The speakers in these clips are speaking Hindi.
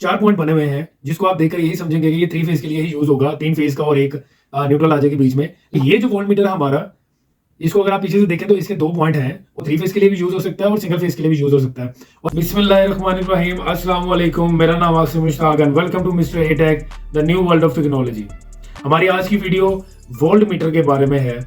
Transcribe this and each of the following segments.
4 पॉइंट बने हुए हैं जिसको आप देखकर यही समझेंगे कि ये 3 फेज के लिए ही यूज होगा, 3 फेज का और एक न्यूट्रल आ जाएगी बीच में। ये जो वोल्ट मीटर है हमारा, इसको अगर आप पीछे से देखें तो इसके 2 पॉइंट हैं, वो 3 फेज के लिए भी यूज हो सकता है और सिंगल फेज के लिए भी यूज हो सकता है। और बिस्मिल्लाहिर्रहमानिर्रहीम, अस्सलाम वालेकुम, मेरा नाम Asim Mushtaq and welcome to mister Atech, the new world of technology. हमारी आज की वीडियो वोल्ट मीटर के बारे में है।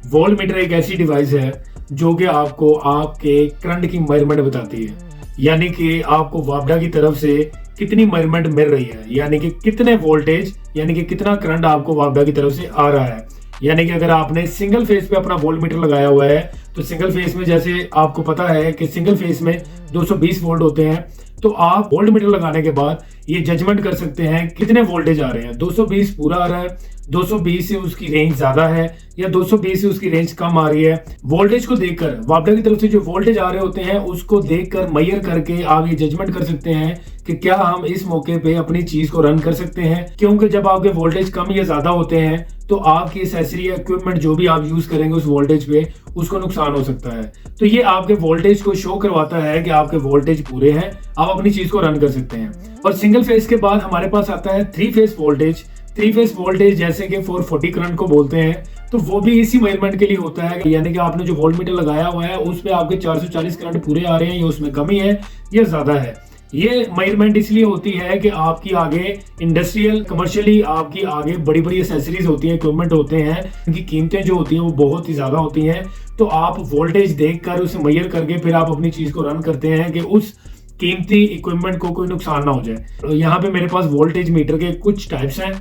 वोल्ट मीटर एक ऐसी डिवाइस है जो कि आपको आपके करंट की मेजरमेंट बताती है, यानी कि आपको वापडा की तरफ से कितनी मेजरमेंट मिल रही है, यानी कि कितने वोल्टेज यानी कि कितना करंट आपको वापडा की तरफ से आ रहा है। यानी कि अगर आपने सिंगल फेज पे अपना वोल्ट मीटर लगाया हुआ है तो सिंगल फेज में, जैसे आपको पता है कि सिंगल फेज में 220 वोल्ट होते हैं, तो आप वोल्ट मीटर लगाने के बाद ये जजमेंट कर सकते हैं कितने वोल्टेज आ रहे हैं। 220 पूरा आ रहा है, 220 से उसकी रेंज ज्यादा है या 220 से उसकी रेंज कम आ रही है। वोल्टेज को देखकर, वापडा की तरफ से जो वोल्टेज आ रहे होते हैं उसको देखकर मेजर करके आप ये जजमेंट कर सकते हैं कि क्या हम इस मौके पे अपनी चीज को रन कर सकते हैं। क्योंकि जब आपके वोल्टेज कम या ज्यादा होते हैं तो आपकी एसेसरी या इक्विपमेंट जो भी आप यूज करेंगे उस वोल्टेज पे, उसको नुकसान हो सकता है। तो ये आपके वोल्टेज को शो करवाता है कि आपके वोल्टेज पूरे हैं, आप अपनी चीज को रन कर सकते हैं। और सिंगल फेज के बाद हमारे पास आता है 3 फेज वोल्टेज। 3 फेज वोल्टेज जैसे कि 440 करंट को बोलते हैं, तो वो भी इसी मेजरमेंट के लिए होता है, यानी कि आपने जो वोल्ट मीटर लगाया हुआ है उस पे आपके 440 करंट पूरे आ रहे हैं या उसमें कमी है या ज्यादा है। ये मेजरमेंट इसलिए होती है कि आपकी आगे इंडस्ट्रियल कमर्शियली आपकी आगे बड़ी बड़ी एसेसरीज होती हैं, इक्विपमेंट होते हैं, उनकी कीमतें जो होती हैं वो बहुत ही ज्यादा होती हैं। तो आप वोल्टेज देखकर उसे मेजर करके फिर आप अपनी चीज को रन करते हैं कि उस कीमती इक्विपमेंट को कोई नुकसान ना हो जाए। तो यहाँ पे मेरे पास वोल्टेज मीटर के कुछ टाइप्स हैं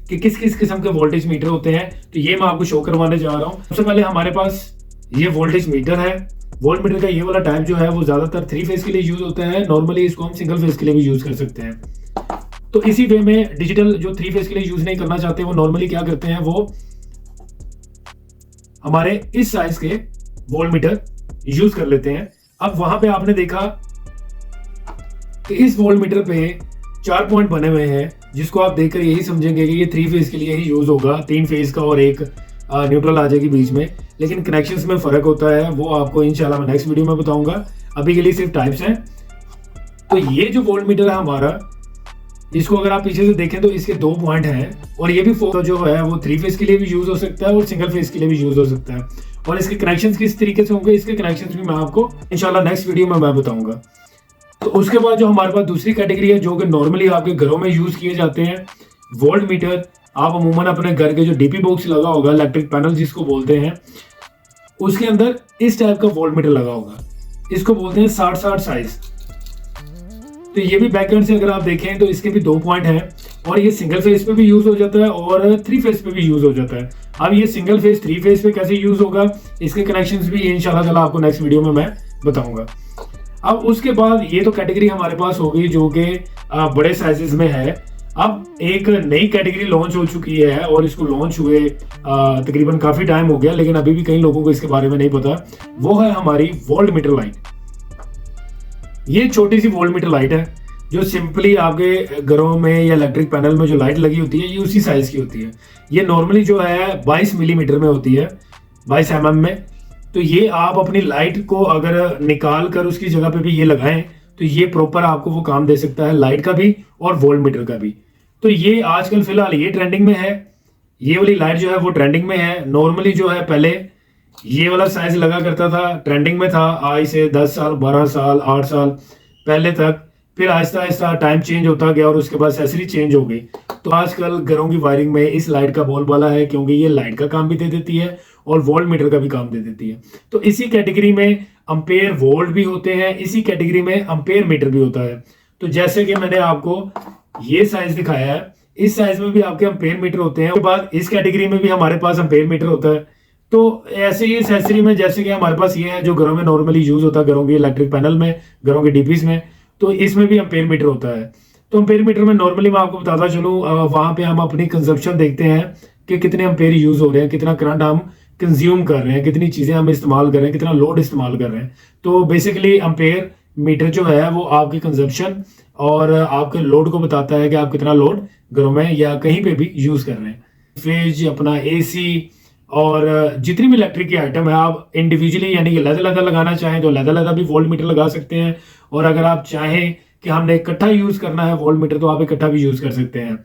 कि किस किस किस्म के वोल्टेज मीटर होते हैं, तो ये मैं आपको शो करवाने जा रहा हूँ। सबसे पहले हमारे पास ये वोल्टेज मीटर है। वोल्ट मीटर का ये वाला टाइप जो है वो ज्यादातर 3 फेज के लिए यूज होता है। नॉर्मली इसको हम सिंगल फेज के लिए भी यूज कर सकते हैं। तो इसी वे में डिजिटल जो 3 फेज के लिए यूज नहीं करना चाहते वो नॉर्मली क्या करते हैं, वो हमारे इस साइज के वोल्ट मीटर यूज कर लेते हैं। अब वहां पे आपने देखा कि इस वोल्ट मीटर पे 4 पॉइंट बने हुए हैं जिसको आप देखकर यही समझेंगे कि ये 3 फेज के लिए ही यूज होगा, 3 फेज का और एक न्यूट्रल आ जाएगी बीच में। लेकिन कनेक्शंस में फर्क होता है, वो आपको इंशाल्लाह मैं नेक्स्ट वीडियो में बताऊंगा। अभी के लिए सिर्फ टाइप्स हैं। तो ये जो वोल्ट मीटर है हमारा, इसको अगर आप पीछे से देखें तो इसके 2 पॉइंट हैं और ये भी जो है वो 3 फेज के लिए भी यूज हो सकता है और सिंगल फेज के लिए भी यूज हो सकता है। और इसके कनेक्शंस किस तरीके से होंगे, इसके कनेक्शंस भी मैं आपको इंशाल्लाह नेक्स्ट वीडियो में मैं बताऊंगा। तो उसके बाद जो हमारे पास दूसरी कैटेगरी है जो कि नॉर्मली आपके घरों में यूज किए जाते हैं वोल्ट मीटर। आप अमूमन अपने घर के जो डीपी बॉक्स लगा होगा, इलेक्ट्रिक पैनल जिसको बोलते हैं, उसके अंदर इस टाइप का वोल्ट मीटर लगा होगा। इसको बोलते हैं 60-60 साइज। तो ये भी बैकग्राउंड से अगर आप देखें तो इसके भी 2 पॉइंट हैं और ये सिंगल फेज पे भी यूज हो जाता है और 3 फेज पे भी यूज हो जाता है। अब ये सिंगल फेज 3 फेज पे कैसे यूज होगा, इसके कनेक्शंस भी इंशाल्लाह ताला आपको नेक्स्ट वीडियो में मैं बताऊंगा। अब उसके बाद ये तो कैटेगरी हमारे पास होगी जो कि बड़े साइजेस में है। अब एक नई कैटेगरी लॉन्च हो चुकी है और इसको लॉन्च हुए तकरीबन काफी टाइम हो गया, लेकिन अभी भी कई लोगों को इसके बारे में नहीं पता। वो है हमारी वोल्ट मीटर लाइट। ये छोटी सी वोल्ट मीटर लाइट है जो सिंपली आपके घरों में या इलेक्ट्रिक पैनल में जो लाइट लगी होती है ये उसी साइज की होती है। ये नॉर्मली जो है 22 मिलीमीटर में होती है, 22 mm में। तो ये आप अपनी लाइट को अगर निकाल कर उसकी जगह पे भी ये लगाएं तो ये प्रॉपर आपको वो काम दे सकता है, लाइट का भी और वोल्ट मीटर का भी। तो ये आजकल फिलहाल ये ट्रेंडिंग में है। ये वाली लाइट जो है वो ट्रेंडिंग में है। नॉर्मली जो है पहले ये वाला साइज लगा करता था, ट्रेंडिंग में था आज से 10 साल 12 साल 8 साल पहले तक। फिर आहिस्ता आहिस्ता टाइम चेंज होता गया और उसके बाद एसेसरी चेंज हो गई। तो आजकल घरों की वायरिंग में इस लाइट का बोलबाला है क्योंकि ये लाइट का काम भी दे देती है और वोल्ट मीटर का भी काम दे देती है। तो इसी कैटेगरी में अम्पेयर वोल्ट भी होते हैं, इसी कैटेगरी में अम्पेयर मीटर भी होता है। तो जैसे कि मैंने आपको ये साइज दिखाया है, इस साइज में भी आपके अम्पेयर मीटर होते हैं। उसके बाद इस कैटेगरी में भी हमारे पास अम्पेयर मीटर होता है। तो ऐसे ही एसेसरी में जैसे कि हमारे पास ये है जो घरों में नॉर्मली यूज होता है, घरों के इलेक्ट्रिक पैनल में, घरों के डीपीज में, तो इसमें भी अम्पेयर मीटर होता है। तो अम्पेयर मीटर में नॉर्मली मैं आपको बताता चलूँ, वहां पे हम अपनी कंजप्शन देखते हैं कि कितने अम्पेयर यूज हो रहे हैं, कितना करंट हम कंज्यूम कर रहे हैं, कितनी चीजें हम इस्तेमाल कर रहे हैं, कितना लोड इस्तेमाल कर रहे हैं। तो बेसिकली अम्पेयर मीटर जो है वो आपकी कंजप्शन और आपके लोड को बताता है कि आप कितना लोड घरों में या कहीं पे भी यूज कर रहे हैं। फ्रिज, अपना एसी और जितनी भी इलेक्ट्रिक की आइटम है आप इंडिविजुअली यानी कि अलग-अलग लगाना चाहें तो अलग-अलग भी वोल्ट मीटर लगा सकते हैं। और अगर आप चाहें कि हमने इकट्ठा यूज करना है वोल्ट मीटर, तो आप इकट्ठा भी यूज कर सकते हैं।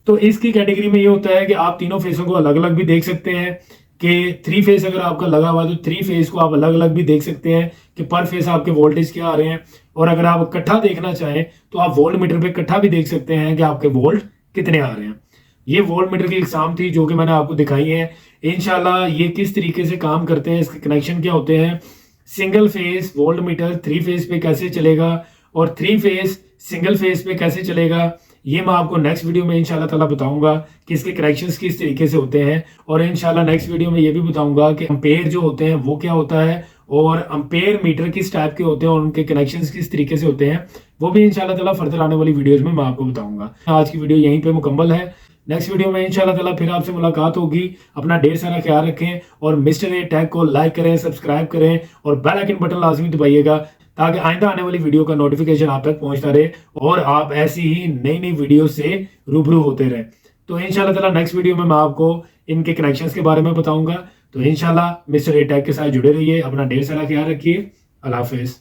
तो इसकी कैटेगरी में ये होता है कि आप तीनों फेसों को अलग अलग भी देख सकते हैं कि 3 फेस अगर आपका लगा हुआ है तो 3 फेस को आप अलग अलग भी देख सकते हैं कि पर फेस आपके वोल्टेज क्या आ रहे हैं। और अगर आप इकट्ठा देखना चाहें तो आप वोल्ट मीटर पे इकट्ठा भी देख सकते हैं कि आपके वोल्ट कितने आ रहे हैं। ये वोल्ट मीटर की एग्जाम थी जो कि मैंने आपको दिखाई है। इंशाल्लाह ये किस तरीके से काम करते हैं, इसके कनेक्शन क्या होते हैं, single phase volt meter 3 face पे कैसे चलेगा और 3 फेस सिंगल फेस पे कैसे चलेगा, ये मैं आपको नेक्स्ट वीडियो में इंशाल्लाह ताला बताऊंगा कि इसके कनेक्शंस किस तरीके से होते हैं। और इंशाल्लाह नेक्स्ट वीडियो में ये भी बताऊंगा कि एम्पेयर जो होते हैं वो क्या होता है और एम्पेयर मीटर किस टाइप के होते हैं और उनके कनेक्शंस किस तरीके से होते हैं, वो भी इंशाल्लाह ताला फर्दर आने वाली वीडियोस में मैं आपको बताऊंगा। आज की वीडियो यहीं पे मुकम्मल है। नेक्स्ट वीडियो में इंशाल्लाह ताला फिर आपसे मुलाकात होगी। अपना ढेर सारा ख्याल रखें और मिस्टर ए टैग को लाइक करें, सब्सक्राइब करें और बेल आइकन बटन लाजमी दबाइएगा ताकि आइंदा आने वाली वीडियो का नोटिफिकेशन आप तक पहुंचता रहे और आप ऐसी ही नई नई वीडियो से रूबरू होते रहे। तो इंशाल्लाह ताला नेक्स्ट वीडियो में मैं आपको इनके कनेक्शंस के बारे में बताऊंगा। तो इंशाल्लाह मिस्टर ए टैग के साथ जुड़े रहिए, अपना ढेर सारा ख्याल रखिए। अल्लाह हाफिज़।